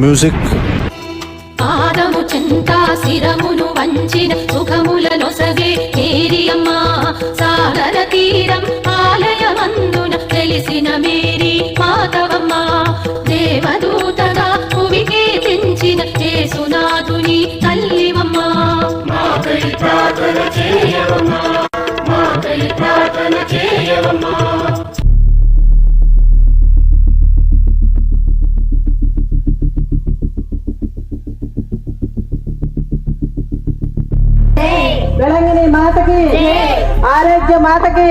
Music. పాదము చింత శిరమును వంచిన సుఖములను సగే మేరియమ్మ సాగర తీరం ఆలయమందున తెలిసిన మేరీ మాతవమ్మ దేవదూతగా భువికి తెంచిన యేసునాథుని తల్లివమ్మ మాకై ప్రార్థన చేయవమ్మ మాకై ప్రార్థన చేయవమ్మ. వెలంగిని మాతకి, ఆరోగ్య మాతకి,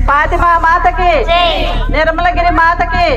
ఫాతిమా మాతకి, నిర్మలగిరి మాతకి.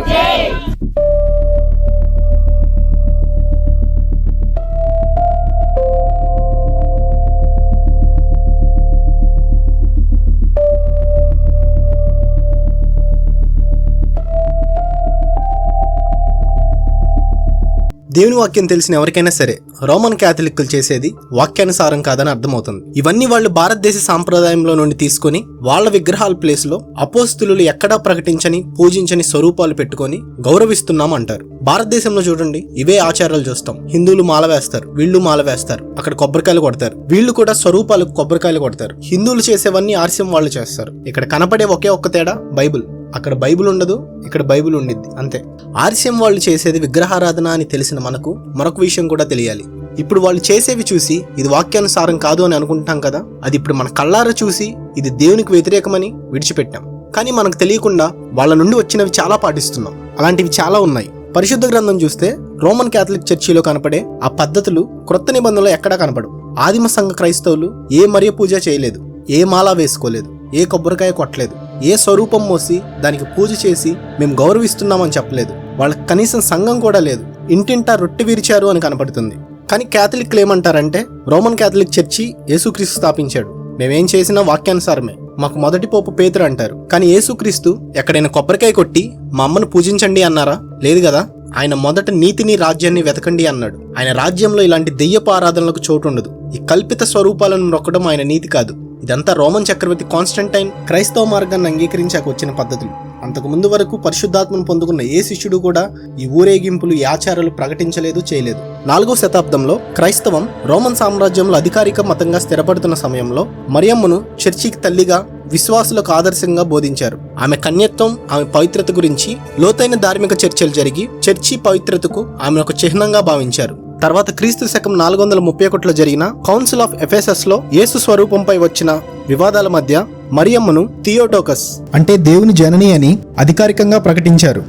దేవుని వాక్యం తెలిసిన ఎవరికైనా సరే రోమన్ క్యాథలిక్కులు చేసేది వాక్యానుసారం కాదని అర్థమవుతుంది. ఇవన్నీ వాళ్ళు భారతదేశ సాంప్రదాయంలో నుండి తీసుకుని వాళ్ళ విగ్రహాల ప్లేస్ లో అపోస్తులు ఎక్కడా ప్రకటించని పూజించని స్వరూపాలు పెట్టుకొని గౌరవిస్తున్నాం అంటారు. భారతదేశంలో చూడండి, ఇవే ఆచారాలు చూస్తాం. హిందువులు మాల వేస్తారు, వీళ్ళు మాల వేస్తారు, అక్కడ కొబ్బరికాయలు కొడతారు, వీళ్ళు కూడా స్వరూపాలకు కొబ్బరికాయలు కొడతారు. హిందువులు చేసేవన్నీ ఆర్స్యం వాళ్ళు చేస్తారు. ఇక్కడ కనపడే ఒకే ఒక్క తేడా బైబుల్. అక్కడ బైబుల్ ఉండదు, ఇక్కడ బైబుల్ ఉండిద్ది, అంతే. ఆర్స్యం వాళ్ళు చేసేది విగ్రహారాధన అని తెలిసిన మనకు మరొక విషయం కూడా తెలియాలి. ఇప్పుడు వాళ్ళు చేసేవి చూసి ఇది వాక్యానుసారం కాదు అని అనుకుంటాం కదా, అది ఇప్పుడు మన కళ్ళారా చూసి ఇది దేవునికి వ్యతిరేకమని విడిచిపెట్టాం. కానీ మనకు తెలియకుండా వాళ్ళ నుండి వచ్చినవి చాలా పాటిస్తున్నాం. అలాంటివి చాలా ఉన్నాయి. పరిశుద్ధ గ్రంథం చూస్తే రోమన్ క్యాథలిక్ చర్చిలో కనపడే ఆ పద్ధతులు క్రొత్త నిబంధనలో ఎక్కడా కనపడవు. ఆదిమ సంఘ క్రైస్తవులు ఏ మరియ పూజ చేయలేదు, ఏ మాల వేసుకోలేదు, ఏ కొబ్బరికాయ కొట్టలేదు, ఏ స్వరూపం మోసి దానికి పూజ చేసి మేము గౌరవిస్తున్నామని చెప్పలేదు. వాళ్ళకి కనీసం సంఘం కూడా లేదు. ఇంటింటా రొట్టె విరిచారు అని కనపడుతుంది. కానీ క్యాథలిక్లు ఏమంటారంటే రోమన్ క్యాథలిక్ చర్చి యేసుక్రీస్తు స్థాపించాడు, మేమేం చేసినా వాక్యానుసారమే, మాకు మొదటి పోపు పేతురు అంటారు. కానీ యేసుక్రీస్తు ఎక్కడైనా కొబ్బరికాయ కొట్టి మా అమ్మను పూజించండి అన్నారా? లేదు కదా. ఆయన మొదట నీతిని రాజ్యాన్ని వెతకండి అన్నాడు. ఆయన రాజ్యంలో ఇలాంటి దెయ్యపు ఆరాధనలకు చోటు ఉండదు. ఈ కల్పిత స్వరూపాలను మొక్కడం ఆయన నీతి కాదు. ఇదంతా రోమన్ చక్రవర్తి కాన్స్టంటైన్ క్రైస్తవ మార్గాన్ని అంగీకరించాక వచ్చిన పద్ధతులు. అంతకు ముందు వరకు పరిశుద్ధాత్మను పొందుకున్న ఏ శిష్యుడు కూడా ఈ ఊరేగింపులు, ఈ ఆచారాలు ప్రకటించలేదు, చేయలేదు. 4వ శతాబ్దంలో క్రైస్తవం రోమన్ సామ్రాజ్యంలో అధికారిక మతంగా స్థిరపడుతున్న సమయంలో మరియమ్మను చర్చికి తల్లిగా, విశ్వాసులకు ఆదర్శంగా బోధించారు. ఆమె కన్యత్వం, ఆమె పవిత్రత గురించి లోతైన ధార్మిక చర్చలు జరిగి చర్చి పవిత్రతకు ఆమెను ఒక చిహ్నంగా భావించారు. తర్వాత క్రీస్తు శకం 431లో జరిగిన కౌన్సిల్ ఆఫ్ ఎఫెసస్ లో యేసు స్వరూపంపై వచ్చిన వివాదాల మధ్య మరియమ్మను థియోటోకస్ అంటే దేవుని జనని అని అధికారికంగా ప్రకటించారు.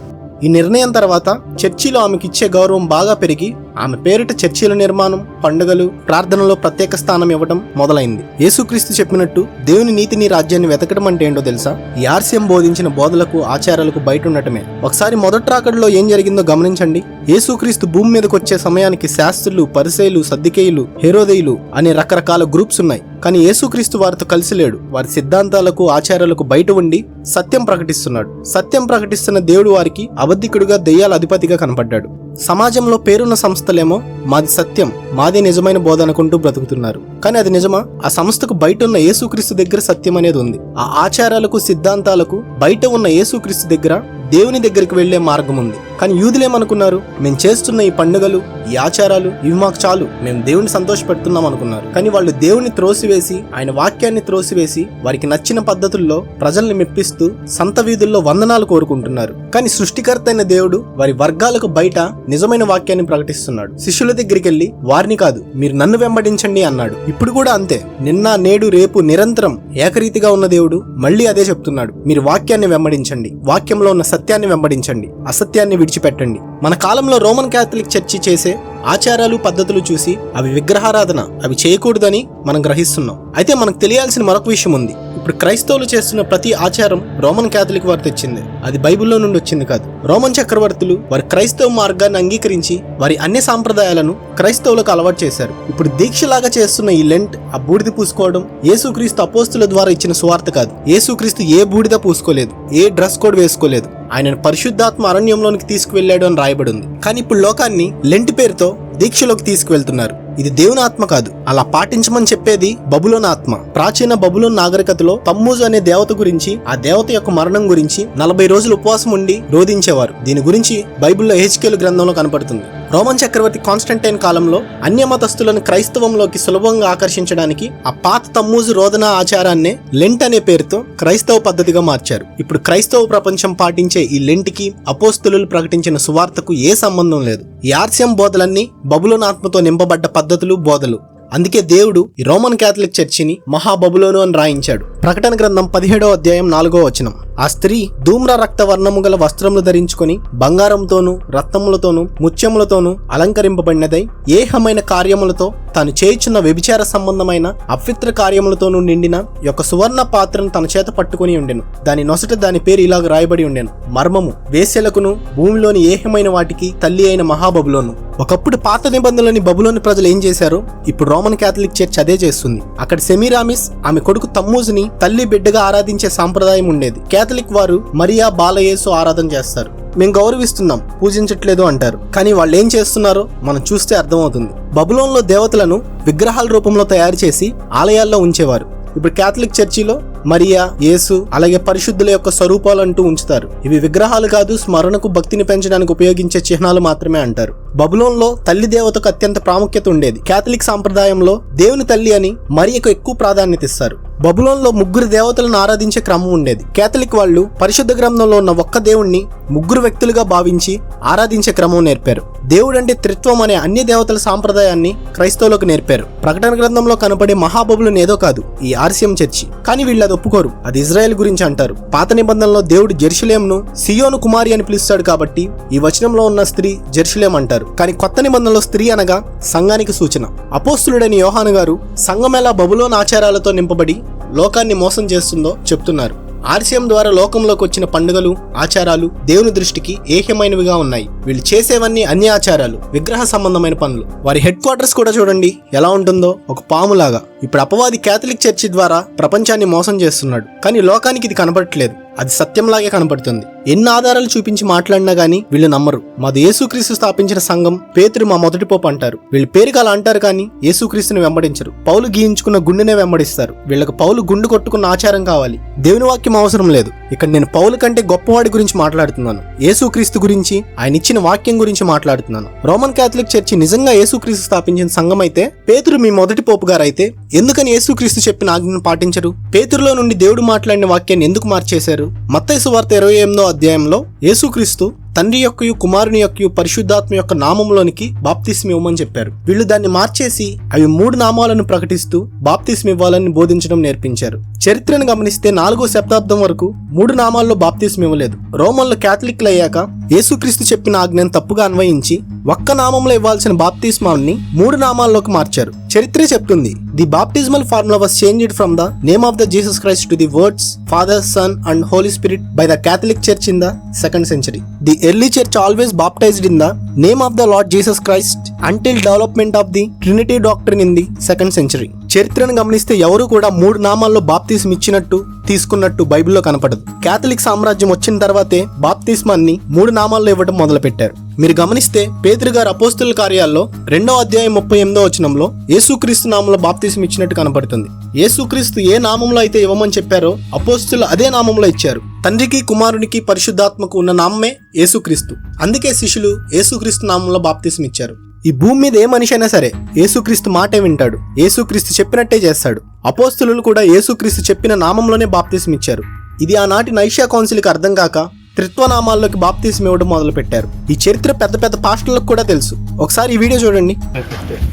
ఈ నిర్ణయం తర్వాత చర్చిలో ఆమెకి ఇచ్చే గౌరవం బాగా పెరిగి ఆమె పేరిట చర్చిల నిర్మాణం, పండుగలు, ప్రార్థనలో ప్రత్యేక స్థానం ఇవ్వడం మొదలైంది. యేసుక్రీస్తు చెప్పినట్టు దేవుని నీతిని, రాజ్యాన్ని వెతకడం అంటే ఏంటో తెలుసా? ఈ ఆర్స్యం బోధించిన బోధలకు, ఆచారాలకు బయట ఉండటమే. ఒకసారి మొదటి రాకడలో ఏం జరిగిందో గమనించండి. యేసుక్రీస్తు భూమి మీదకి వచ్చే సమయానికి శాస్త్రులు, పరిసయ్యులు, సద్దుకేయులు, హెరోదేయులు అనే రకరకాల గ్రూప్స్ ఉన్నాయి. కానీ యేసుక్రీస్తు వారితో కలిసి లేడు. వారి సిద్ధాంతాలకు, ఆచారాలకు బయట ఉండి సత్యం ప్రకటిస్తున్నాడు. సత్యం ప్రకటిస్తున్న దేవుడు వారికి అబద్ధికుడుగా, దెయ్యాల అధిపతిగా కనపడ్డాడు. సమాజంలో పేరున్న సంస్థలేమో మాది సత్యం, మాదే నిజమైన బోధ అనుకుంటూ బ్రతుకుతున్నారు. కానీ అది నిజమా? ఆ సంస్థకు బయట ఉన్న యేసుక్రీస్తు దగ్గర సత్యం అనేది ఉంది. ఆ ఆచారాలకు, సిద్ధాంతాలకు బయట ఉన్న యేసుక్రీస్తు దగ్గర దేవుని దగ్గరికి వెళ్లే మార్గం ఉంది. కానీ యూదులేమనుకున్నారు? మేము చేస్తున్న ఈ పండుగలు, ఈ ఆచారాలు ఇవి మాకు చాలు, మేము దేవుని సంతోషపెడుతున్నాం అనుకున్నారు. కానీ వాళ్ళు దేవుని త్రోసివేసి, ఆయన వాక్యాన్ని త్రోసివేసి వారికి నచ్చిన పద్ధతుల్లో ప్రజల్ని మెప్పిస్తూ సంత వీధుల్లో వందనాలు కోరుకుంటున్నారు. కానీ సృష్టికర్త అయిన దేవుడు వారి వర్గాలకు బయట నిజమైన వాక్యాన్ని ప్రకటిస్తున్నాడు. శిష్యుల దగ్గరికి వెళ్లి వారిని కాదు, మీరు నన్ను వెంబడించండి అన్నాడు. ఇప్పుడు కూడా అంతే. నిన్న, నేడు, రేపు నిరంతరం ఏకరీతిగా ఉన్న దేవుడు మళ్ళీ అదే చెప్తున్నాడు. మీరు వాక్యాన్ని వెంబడించండి, వాక్యంలో ఉన్న సత్యాన్ని వెంబడించండి, అసత్యాన్ని విడిచిపెట్టండి. మన కాలంలో రోమన్ క్యాథలిక్ చర్చి చేసే ఆచారాలు, పద్ధతులు చూసి అవి విగ్రహారాధన, అవి చేయకూడదని మనం గ్రహిస్తున్నాం. అయితే మనకు తెలియాల్సిన మరొక విషయం ఉంది. ఇప్పుడు క్రైస్తవులు చేస్తున్న ప్రతి ఆచారం రోమన్ క్యాథలిక్ వారు తెచ్చింది, అది బైబిల్లో నుండి వచ్చింది కాదు. రోమన్ చక్రవర్తులు వారి క్రైస్తవ మార్గాన్ని అంగీకరించి వారి అన్ని సాంప్రదాయాలను క్రైస్తవులకు అలవాటు చేశారు. ఇప్పుడు దీక్షలాగా చేస్తున్న ఈ లెంట్, ఆ బూడిద పూసుకోవడం యేసుక్రీస్తు అపోస్తుల ద్వారా ఇచ్చిన సువార్త కాదు. యేసుక్రీస్తు ఏ బూడిద పూసుకోలేదు, ఏ డ్రెస్ కోడ్ వేసుకోలేదు. ఆయనను పరిశుద్ధాత్మ అరణ్యంలోనికి తీసుకువెళ్లాడు అని రాయబడి ఉంది. కానీ ఇప్పుడు లోకాన్ని లెంట్ పేరుతో దీక్షలోకి తీసుకువెళ్తున్నారు. ఇది దేవుని ఆత్మ కాదు, అలా పాటించమని చెప్పేది బబులోన్ ఆత్మ. ప్రాచీన బబులోన్ నాగరికతలో తమ్మూజు అనే దేవత గురించి, ఆ దేవత యొక్క మరణం గురించి 40 రోజులు ఉపవాసం ఉండి రోధించేవారు. దీని గురించి బైబిల్లో హెచ్కేలు గ్రంథంలో కనపడుతుంది. రోమన్ చక్రవర్తి కాన్స్టంటైన్ కాలంలో అన్య మతస్థులను క్రైస్తవంలోకి సులభంగా ఆకర్షించడానికి ఆ పాత తమ్మూజు రోదన ఆచారాన్నే లెంట్ అనే పేరుతో క్రైస్తవ పద్ధతిగా మార్చారు. ఇప్పుడు క్రైస్తవ ప్రపంచం పాటించే ఈ లెంట్కి అపోస్తలులు ప్రకటించిన సువార్తకు ఏ సంబంధం లేదు. ఈ ఆర్సిఎం బోధలన్నీ బబులోన్ ఆత్మతో నింపబడ్డ పద్ధతులు, బోధలు. అందుకే దేవుడు ఈ రోమన్ క్యాథలిక్ చర్చిని మహాబబులోను అని రాయించాడు. ప్రకటన గ్రంథం 17వ అధ్యాయం 4వ వచనం. ఆ స్త్రీ ధూమ్ర రక్త వర్ణము గల వస్త్రములు ధరించుకొని బంగారంతోనూ రత్నములతోనూ ముత్యములతోనూ అలంకరింపబడినదై ఏహమైన కార్యములతో తాను చేయుచున్న వ్యభిచార సంబంధమైన అపవిత్ర కార్యములతోనూ నిండిన యొక్క సువర్ణ పాత్రను తన చేత పట్టుకుని ఉండెను. దాని నొసట దాని పేరు ఇలాగ రాయబడి ఉండెను: మర్మము, వేశ్యలకును భూమిలోని ఏహమైన వాటికి తల్లి అయిన మహాబబులోను. ఒకప్పుడు పాత నిబంధనలోని బబులోని ప్రజలు ఏం చేశారో ఇప్పుడు రోమన్ క్యాథలిక్ చర్చ్ అదే చేస్తుంది. అక్కడ సెమీరామిస్ ఆమె కొడుకు తమ్మూజుని తల్లి బిడ్డగా ఆరాధించే సాంప్రదాయం ఉండేది. క్యాథలిక్ వారు మరియా, బాలయేసు ఆరాధన చేస్తారు. మేము గౌరవిస్తున్నాం, పూజించట్లేదు అంటారు. కానీ వాళ్ళు ఏం చేస్తున్నారో మనం చూస్తే అర్థమవుతుంది. బబులోన్లో దేవతలను విగ్రహాల రూపంలో తయారు చేసి ఆలయాల్లో ఉంచేవారు. ఇప్పుడు క్యాథలిక్ చర్చిలో మరియా, యేసు అలాగే పరిశుద్ధుల యొక్క స్వరూపాలు అంటూ ఉంచుతారు. ఇవి విగ్రహాలు కాదు, స్మరణకు భక్తిని పెంచడానికి ఉపయోగించే చిహ్నాలు మాత్రమే అంటారు. బబులోన్లో తల్లి దేవతకు అత్యంత ప్రాముఖ్యత ఉండేది. క్యాథలిక్ సాంప్రదాయంలో దేవుని తల్లి అని మరియకు ఎక్కువ ప్రాధాన్యత ఇస్తారు. బబులోన్లో 3 దేవతలను ఆరాధించే క్రమం ఉండేది. క్యాథలిక్ వాళ్ళు పరిశుద్ధ గ్రంథంలో ఉన్న ఒక్క దేవుణ్ణి 3 వ్యక్తులుగా భావించి ఆరాధించే క్రమం నేర్పారు. దేవుడంటే త్రిత్వం అనే అన్ని దేవతల సాంప్రదాయాన్ని క్రైస్తవులకు నేర్పారు. ప్రకటన గ్రంథంలో కనపడే మహాబబులోన్ ఏదో కాదు, ఈ ఆర్సిఎం చర్చి. కానీ వీళ్ళు అది ఒప్పుకోరు. అది ఇజ్రాయెల్ గురించి అంటారు. పాత నిబంధనలో దేవుడు జెరూసలేంను సియోను కుమారి అని పిలుస్తాడు కాబట్టి ఈ వచనంలో ఉన్న స్త్రీ జెరూసలేం అంటారు. కానీ కొత్త నిబంధనలో స్త్రీ అనగా సంఘానికి సూచన. అపోస్తులుడైన యోహాను గారు సంఘం ఎలా బబులోన్ ఆచారాలతో నింపబడి లోకాన్ని మోసం చేస్తుందో చెప్తున్నారు. ఆర్సిఎం ద్వారా లోకంలోకి వచ్చిన పండుగలు, ఆచారాలు దేవుని దృష్టికి ఏహ్యమైనవిగా ఉన్నాయి. వీళ్ళు చేసేవన్నీ అన్య ఆచారాలు, విగ్రహ సంబంధమైన పనులు. వారి హెడ్ క్వార్టర్స్ కూడా చూడండి ఎలా ఉంటుందో, ఒక పాములాగా. ఇప్పుడు అపవాది క్యాథలిక్ చర్చి ద్వారా ప్రపంచాన్ని మోసం చేస్తున్నాడు. కానీ లోకానికి ఇది కనపడట్లేదు, అది సత్యంలాగే కనపడుతుంది. ఎన్ని ఆధారాలు చూపించి మాట్లాడినా గానీ వీళ్ళు నమ్మరు. మాది యేసుక్రీస్తు స్థాపించిన సంఘం, పేతురు మా మొదటి పోపు అంటారు. వీళ్ళు పేరుకి అలా అంటారు కానీ యేసుక్రీస్తుని వెంబడించరు. పౌలు గీయించుకున్న గుండెనే వెంబడిస్తారు. వీళ్ళకి పౌలు గుండు కొట్టుకున్న ఆచారం కావాలి, దేవుని వాక్యం అవసరం లేదు. ఇక్కడ నేను పౌలు కంటే గొప్పవాడి గురించి మాట్లాడుతున్నాను. యేసుక్రీస్తు గురించి, ఆయన ఇచ్చిన వాక్యం గురించి మాట్లాడుతున్నాను. రోమన్ క్యాథలిక్ చర్చి నిజంగా యేసుక్రీస్తు స్థాపించిన సంఘం అయితే, పేతురు మీ మొదటి పోపు గారు అయితే ఎందుకని యేసుక్రీస్తు చెప్పిన ఆజ్ఞను పాటించరు? పేతురులో నుండి దేవుడు మాట్లాడిన వాక్యాన్ని ఎందుకు మార్చేశారు? మత్తయి సువార్త 28వ అధ్యాయంలో యేసుక్రీస్తు తండ్రి యొక్కయు కుమారుని యొక్కయు పరిశుద్ధాత్మ యొక్క నామంలోనికి బాప్తిస్మ ఇవ్వమని చెప్పారు. వీళ్ళు దాన్ని మార్చేసి అవి 3 నామాలను ప్రకటిస్తూ బాప్తిస్మ ఇవ్వాలని బోధించడం నేర్పించారు. చరిత్రను గమనిస్తే 4వ శతాబ్దం వరకు 3 నామాల్లో బాప్తిస్మ ఇవ్వలేదు. రోమన్లు క్యాథలిక్లు అయ్యాక యేసుక్రీస్తు చెప్పిన ఆజ్ఞను తప్పుగా అన్వయించి ఒక్క నామంలో ఇవ్వాల్సిన బాప్తిస్మాన్ని 3 నామాల్లోకి మార్చారు. చరిత్రే చెప్తుంది, the baptismal formula was changed from the name of the Jesus Christ to the words Father, Son and Holy Spirit by the Catholic Church in the 2nd century. The early church always baptized in the name of the Lord Jesus Christ until development of the Trinity doctrine in the 2nd century. చరిత్రను గమనిస్తే ఎవరు కూడా 3 నామాల్లో బాప్తిస్మ ఇచ్చినట్టు తీసుకున్నట్టు బైబిల్లో కనపడదు. Catholic సామ్రాజ్యం వచ్చిన తర్వాతే బాప్తిస్మాన్ని 3 నామాల్లో ఇవ్వడం మొదలు పెట్టారు. మీరు గమనిస్తే పేతురు గారు అపోస్తుల కార్యాల్లో 2వ అధ్యాయం 38వ వచనంలో యేసుక్రీస్తు నామంలో బాప్తిస్మ ఇచ్చినట్టు కనపడుతుంది. యేసుక్రీస్తు ఏ నామంలో అయితే ఇవ్వమని చెప్పారో అపోస్తులు అదే నామంలో ఇచ్చారు. తండ్రికి, కుమారునికి, పరిశుద్ధాత్మకు ఉన్న నామమే యేసుక్రీస్తు. అందుకే శిష్యులు యేసుక్రీస్తు నామంలో బాప్తిస్మ ఇచ్చారు. ఈ భూమి మీద ఏ మనిషి అయినా సరే యేసుక్రీస్తు మాటే వింటాడు, యేసుక్రీస్తు చెప్పినట్టే చేస్తాడు. అపోస్తులు కూడా యేసుక్రీస్తు చెప్పిన నామంలోనే బాప్తిస్మ ఇచ్చారు. ఇది ఆనాటి నైషియా కౌన్సిల్కి అర్థం కాక త్రిత్వనామాల్లోకి బాప్తిస్మ ఇవ్వడం మొదలు పెట్టారు. ఈ చరిత్ర పెద్ద పెద్ద పాస్టర్లకు కూడా తెలుసు. ఒకసారి ఈ వీడియో చూడండి.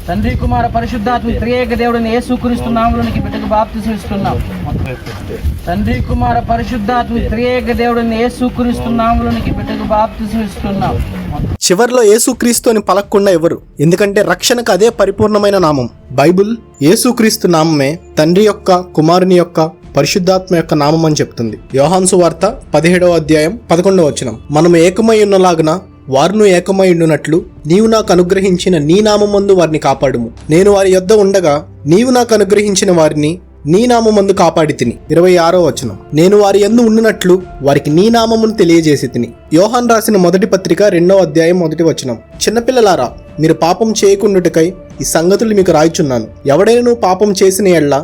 తండ్రి, కుమార, పరిశుద్ధాత్మ త్రియేక దేవుడిని యేసుక్రీస్తు నామములోనికి బిడ్డకు బాప్తిస్మ ఇస్తున్నాం. తండ్రి, కుమార, పరిశుద్ధాత్మ త్రియేక దేవుడిని యేసుక్రీస్తు నామములోనికి బిడ్డకు బాప్తిస్మ ఇస్తున్నాం. చివర్లో యేసుక్రీస్తు అని పలకకుండా ఎవరు, ఎందుకంటే రక్షణకు అదే పరిపూర్ణమైన నామం. బైబుల్ యేసుక్రీస్తు నామమే తండ్రి యొక్క, కుమారుని యొక్క, పరిశుద్ధాత్మ యొక్క నామం అని చెప్తుంది. యోహాను సువార్త 17వ అధ్యాయం 11వ వచనం, మనము ఏకమై ఉన్నలాగున వారును ఏకమై ఉండునట్లు నీవు నాకు అనుగ్రహించిన నీ నామమందు వారిని కాపాడుము. నేను వారి యొద్ద ఉండగా నీవు నాకు అనుగ్రహించిన వారిని నీ నామమందు కాపాడి తిని. 26వ వచనం, నేను వారి యందు ఉండునట్లు వారికి నీ నామమును తెలియజేసి తిని. యోహాను రాసిన మొదటి పత్రిక 2వ అధ్యాయం 1వ వచనం, చిన్నపిల్లలారా మీరు పాపం చేయకుండుటకై ఈ సంగతులు మీకు రాయిచున్నాను. ఎవడైనా పాపం చేసిన ఎడ్ల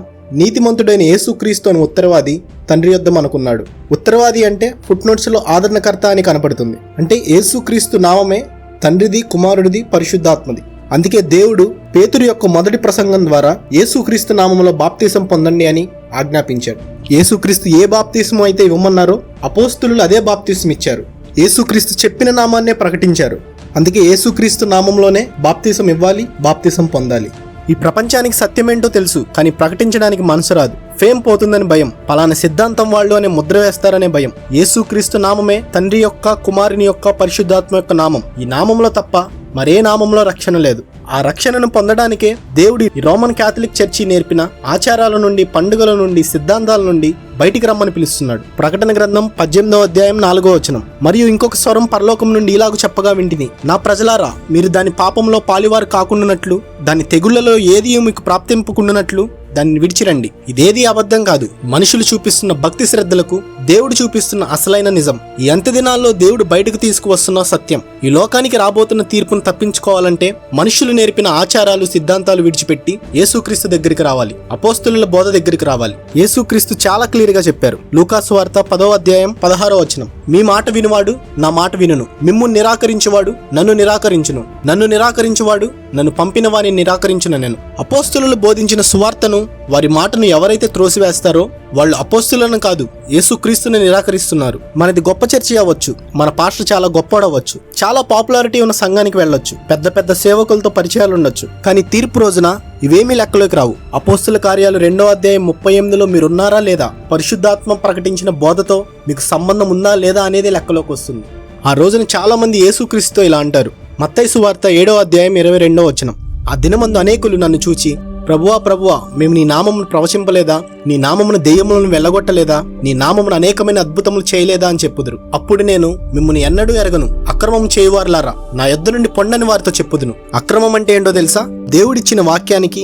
నీతిమంతుడైన యేసుక్రీస్తు అని ఉత్తరవాది తండ్రి యొద్ద అనుకున్నాడు. ఉత్తరవాది అంటే ఫుట్ నోట్స్ లో ఆదరణకర్త అని కనపడుతుంది. అంటే యేసుక్రీస్తు నామమే తండ్రిది, కుమారుడిది, పరిశుద్ధాత్మది. అందుకే దేవుడు పేతురు యొక్క మొదటి ప్రసంగం ద్వారా యేసుక్రీస్తు నామములో బాప్తీసం పొందండి అని ఆజ్ఞాపించాడు. యేసుక్రీస్తు ఏ బాప్తీసం అయితే ఇవ్వమన్నారో అపోస్తులు అదే బాప్తీసం ఇచ్చారు. యేసుక్రీస్తు చెప్పిన నామాన్నే ప్రకటించారు. అందుకే యేసుక్రీస్తు నామంలోనే బాప్తీసం ఇవ్వాలి, బాప్తీసం పొందాలి. ఈ ప్రపంచానికి సత్యమేంటో తెలుసు, కానీ ప్రకటించడానికి మనసు రాదు. ఫేమ్ పోతుందని భయం, పలానా సిద్ధాంతం వాళ్ళు అనే ముద్ర వేస్తారనే భయం. యేసుక్రీస్తు నామమే తండ్రి యొక్క, కుమారుని యొక్క, పరిశుద్ధాత్మ యొక్క నామం. ఈ నామంలో తప్ప మరే నామంలో రక్షణ లేదు. ఆ రక్షణను పొందడానికే దేవుడు రోమన్ క్యాథలిక్ చర్చి నేర్పిన ఆచారాల నుండి, పండుగల నుండి, సిద్ధాంతాల నుండి బయటికి రమ్మని పిలుస్తున్నాడు. ప్రకటన గ్రంథం 18వ అధ్యాయం 4వ వచనం. మరియు ఇంకొక స్వరం పరలోకం నుండి ఇలాగ చెప్పగా వింటిని, నా ప్రజలారా, మీరు దాని పాపంలో పాలివారు కాకుండానట్లు, దాని తెగుళ్లలో ఏది మీకు ప్రాప్తింపకుండానట్లు దాన్ని విడిచిరండి. ఇదేది అబద్ధం కాదు. మనుషులు చూపిస్తున్న భక్తి శ్రద్ధలకు దేవుడు చూపిస్తున్న అసలైన నిజం. ఈ అంత్య దినాల్లో దేవుడు బయటకు తీసుకువస్తున్న సత్యం. ఈ లోకానికి రాబోతున్న తీర్పును తప్పించుకోవాలంటే మనుషులు నేర్పిన ఆచారాలు, సిద్ధాంతాలు విడిచిపెట్టి యేసుక్రీస్తు దగ్గరికి రావాలి. అపోస్తుల బోధ దగ్గరికి రావాలి. యేసుక్రీస్తు చాలా క్లియర్ గా చెప్పారు. లూకాసు వార్త 10వ అధ్యాయం 16వ వచనం. మీ మాట వినువాడు నా మాట వినును, మిమ్ము నిరాకరించువాడు నన్ను నిరాకరించును, నన్ను నిరాకరించువాడు నన్ను పంపిన వారిని నిరాకరించును. నేను అపోస్తులు బోధించిన సువార్తను, వారి మాటను ఎవరైతే త్రోసివేస్తారో వాళ్ళు అపోస్తులను కాదు, యేసుక్రీస్తుని నిరాకరిస్తున్నారు. మనది గొప్ప చర్చి అవ్వచ్చు, మన పాస్టర్ చాలా గొప్పవాడవచ్చు, చాలా పాపులారిటీ ఉన్న సంఘానికి వెళ్ళొచ్చు, పెద్ద పెద్ద సేవకులతో పరిచయాలు ఉండొచ్చు, కానీ తీర్పు రోజున ఇవేమీ లెక్కలోకి రావు. అపోస్తుల కార్యాలు 2వ అధ్యాయం 38లో మీరున్నారా లేదా, పరిశుద్ధాత్మ ప్రకటించిన బోధతో మీకు సంబంధం ఉందా లేదా అనేది లెక్కలోకి వస్తుంది. ఆ రోజున చాలా మంది యేసుక్రీస్తుతో ఇలా అంటారు. మత్తయి సువార్త 7వ అధ్యాయం 22వ వచనం. ఆ దినమందు అనేకులు నన్ను చూచి, ప్రభువా ప్రభువా, మేము నీ నామమును ప్రవచింపలేదా, నీ నామమును దెయ్యములను వెళ్ళగొట్టలేదా, నీ నామమును అనేకమైన అద్భుతములు చేయలేదా అని చెప్పుదురు. అప్పుడు నేను మిమ్మల్ని ఎన్నడూ ఎరగను, అక్రమం చేయువారులారా, నా యొద్ద నుండి పొండని వారితో చెప్పుదును. అక్రమం అంటే ఏంటో తెలుసా? దేవుడిచ్చిన వాక్యానికి,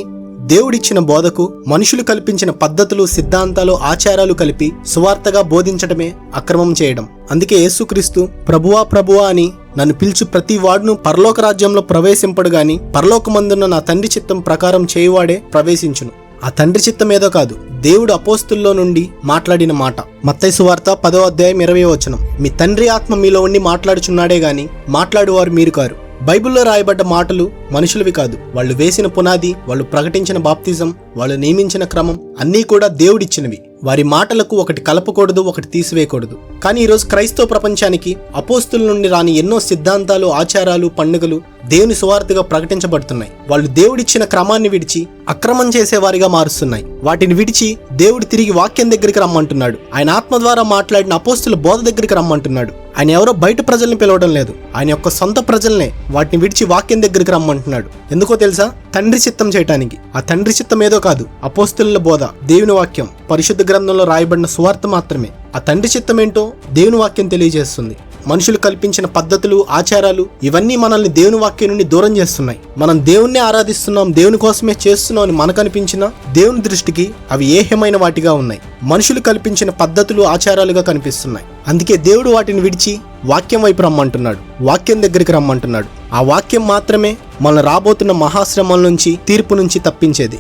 దేవుడిచ్చిన బోధకు మనుషులు కల్పించిన పద్ధతులు, సిద్ధాంతాలు, ఆచారాలు కలిపి సువార్తగా బోధించడమే అక్రమం చేయడం. అందుకే యేసుక్రీస్తు ప్రభువా ప్రభువా అని నన్ను పిలుచు ప్రతి వాడును పరలోక రాజ్యంలో ప్రవేశింపడు గాని పరలోకమందున్న నా తండ్రి చిత్తం ప్రకారం చేయువాడే ప్రవేశించును. ఆ తండ్రి చిత్తం ఏదో కాదు, దేవుడు అపోస్తుల్లో నుండి మాట్లాడిన మాట. మత్తయి సువార్త 10వ అధ్యాయం 20వ వచనం. మీ తండ్రి ఆత్మ మీలో ఉండి మాట్లాడుచున్నాడే గాని మాట్లాడువారు మీరు కారు. బైబిల్లో రాయబడ్డ మాటలు మనుషులవి కాదు. వాళ్ళు వేసిన పునాది, వాళ్ళు ప్రకటించిన బాప్తిజం, వాళ్ళు నియమించిన క్రమం అన్నీ కూడా దేవుడిచ్చినవి. వారి మాటలకు ఒకటి కలపకూడదు, ఒకటి తీసివేయకూడదు. కానీ ఈరోజు క్రైస్తవ ప్రపంచానికి అపోస్తుల నుండి రాని ఎన్నో సిద్ధాంతాలు, ఆచారాలు, పండుగలు దేవుని సువార్తగా ప్రకటించబడుతున్నాయి. వాళ్ళు దేవుడిచ్చిన క్రమాన్ని విడిచి అక్రమం చేసేవారిగా మారుస్తున్నాయి. వాటిని విడిచి దేవుడు తిరిగి వాక్యం దగ్గరికి రమ్మంటున్నాడు. ఆయన ఆత్మ ద్వారా మాట్లాడిన అపోస్తుల బోధ దగ్గరికి రమ్మంటున్నాడు. ఆయన ఎవరో బయట ప్రజల్ని పిలవడం లేదు, ఆయన యొక్క సొంత ప్రజల్నే వాటిని విడిచి వాక్యం దగ్గరికి రమ్మంటున్నాడు. ఎందుకో తెలుసా? తండ్రి చిత్తం చేయటానికి. ఆ తండ్రి చిత్తం ఏదో కాదు, అపోస్తుల బోధ, దేవుని వాక్యం, పరిశుద్ధ గ్రంథంలో రాయబడిన సువార్త మాత్రమే. ఆ తండ్రి చిత్తం ఏంటో దేవుని వాక్యం తెలియజేస్తుంది. మనుషులు కల్పించిన పద్ధతులు, ఆచారాలు ఇవన్నీ మనల్ని దేవుని వాక్యం నుండి దూరం చేస్తున్నాయి. మనం దేవుణ్ణి ఆరాధిస్తున్నాం, దేవుని కోసమే చేస్తున్నాం అని మనకు అనిపించినా దేవుని దృష్టికి అవి ఏహ్యమైన వాటిగా ఉన్నాయి. మనుషులు కల్పించిన పద్ధతులు, ఆచారాలుగా కనిపిస్తున్నాయి. అందుకే దేవుడు వాటిని విడిచి వాక్యం వైపు రమ్మంటున్నాడు, వాక్యం దగ్గరికి రమ్మంటున్నాడు. ఆ వాక్యం మాత్రమే మన రాబోతున్న మహాశ్రమల నుంచి, తీర్పు నుంచి తప్పించేది.